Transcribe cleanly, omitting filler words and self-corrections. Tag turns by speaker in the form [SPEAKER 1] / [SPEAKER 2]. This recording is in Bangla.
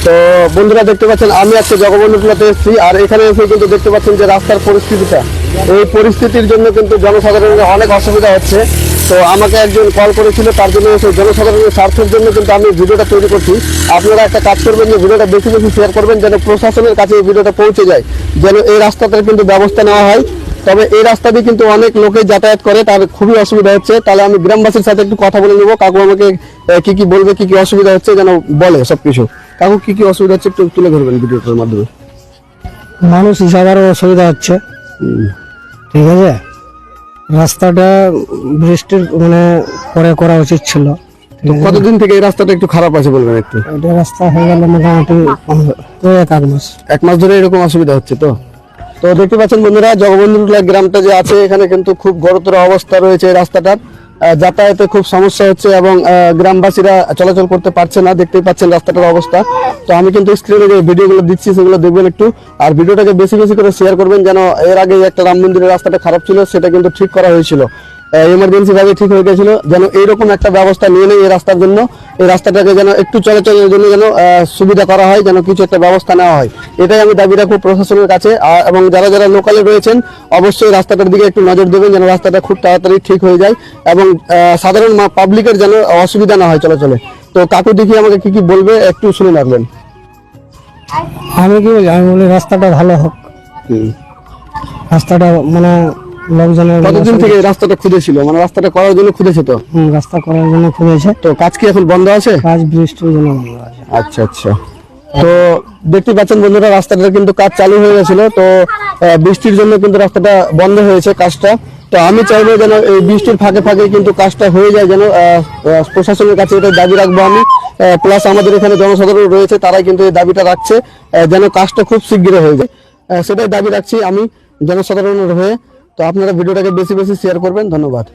[SPEAKER 1] তো বন্ধুরা দেখতে পাচ্ছেন আমি আজকে জগবন্ধু টোলাতে এসেছি, আর এখানে এসে কিন্তু দেখতে পাচ্ছেন যে রাস্তার পরিস্থিতিটা, এই পরিস্থিতির জন্য কিন্তু জনসাধারণের অনেক অসুবিধা হচ্ছে। তো আমাকে একজন কল করেছিল, তার জন্য সেই জনসাধারণের স্বার্থের জন্য কিন্তু আমি ভিডিওটা তৈরি করছি। আপনারা একটা কাজ করবেন যে ভিডিওটা বেশি বেশি শেয়ার করবেন, যেন প্রশাসনের কাছে এই ভিডিওটা পৌঁছে যায়, যেন এই রাস্তাটার কিন্তু ব্যবস্থা নেওয়া হয়। তবে এই রাস্তা দিয়ে কিন্তু অনেক লোকে যাতায়াত করে, তার খুবই অসুবিধা হচ্ছে। তাহলে আমি গ্রামবাসীর সাথে একটু কথা বলে নেবো, কাকু আমাকে কি কি বলবে, কি কি অসুবিধা হচ্ছে যেন বলে সবকিছু। কাকু কি কি অসুবিধা হচ্ছে একটু তুলে ধরবেন ভিডিওটার মাধ্যমে।
[SPEAKER 2] মানুষ হিসাবেরও অসুবিধা হচ্ছে, ঠিক আছে। রাস্তাটা বৃষ্টির পরে করা উচিত ছিল।
[SPEAKER 1] তো কতদিন থেকে এই রাস্তাটা একটু খারাপ আছে বলবেন একটু।
[SPEAKER 2] এটা রাস্তা হয়ে গেল মোটামুটি এক মাস।
[SPEAKER 1] 1 মাস ধরে এরকম অসুবিধা হচ্ছে। তো তো দেখতে পাচ্ছেন বন্ধুরা, জগবন্ধু টোলা গ্রামটা যে আছে এখানে কিন্তু খুব গুরুতর অবস্থা রয়েছে। এই রাস্তাটার যাতায়াতে খুব সমস্যা হচ্ছে এবং গ্রামবাসীরা চলাচল করতে পারছে না। দেখতেই পাচ্ছেন রাস্তাটার অবস্থা। তো আমি কিন্তু স্ক্রিনে যে ভিডিওগুলো দিচ্ছি সেগুলো দেখবেন একটু, আর ভিডিওটাকে বেশি বেশি করে শেয়ার করবেন, যেন এর আগে একটা রাম মন্দিরের রাস্তাটা খারাপ ছিল সেটা কিন্তু ঠিক করা হয়েছিল, এমার্জেন্সি ভাবে ঠিক হয়ে গেছিল। যেন এইরকম একটা ব্যবস্থা নিয়ে নেই এই রাস্তার জন্য, এই রাস্তাটাকে যেন একটু চলাচলের জন্য যেন সুবিধা করা হয়, যেন কিছু একটা ব্যবস্থা নেওয়া হয়। এটাই আমি দাবি রাখবো প্রশাসনের কাছে। এবং যারা যারা লোকালে রয়েছেন অবশ্যই রাস্তাটার দিকে একটু নজর দেবেন, যেন রাস্তাটা খুব তাড়াতাড়ি ঠিক হয়ে যায় এবং সাধারণ পাবলিকের যেন অসুবিধা না হয় চলাচলে। তো কাকু দেখি আমাকে কি কি বলবে একটু শুনে রাখবেন।
[SPEAKER 2] আমি কি বলি, আমি বলি রাস্তাটা ভালো হোক। রাস্তাটা লোকজনের
[SPEAKER 1] কতদিন থেকে এই রাস্তাটা খুঁজেছিল, রাস্তাটা করার জন্য খুঁজেছে? তো
[SPEAKER 2] রাস্তা করার জন্য খুঁজেছে।
[SPEAKER 1] তো কাজ কি এখন বন্ধ আছে?
[SPEAKER 2] কাজ বৃষ্টির জন্য বন্ধ আছে।
[SPEAKER 1] আচ্ছা আচ্ছা। তো দেখতে পাচ্ছেন বন্ধুরা, রাস্তাটা কিন্তু কাজ চালু হয়ে গেছিল, তো বৃষ্টির জন্য কিন্তু রাস্তাটা বন্ধ হয়েছে কাজটা। তো আমি চাইবো যেন এই বৃষ্টির ফাঁকে ফাঁকে কিন্তু কাজটা হয়ে যায়, যেন প্রশাসনের কাছে এটা দাবি রাখবো আমি। প্লাস আমাদের এখানে জনসাধারণ রয়েছে, তারাই কিন্তু এই দাবিটা রাখছে, যেন কাজটা খুব শীঘ্র হয়ে যায়। সেটাই দাবি রাখছি আমি জনসাধারণের হয়ে। তো আপনারা ভিডিওটাকে বেশি বেশি শেয়ার করবেন। ধন্যবাদ।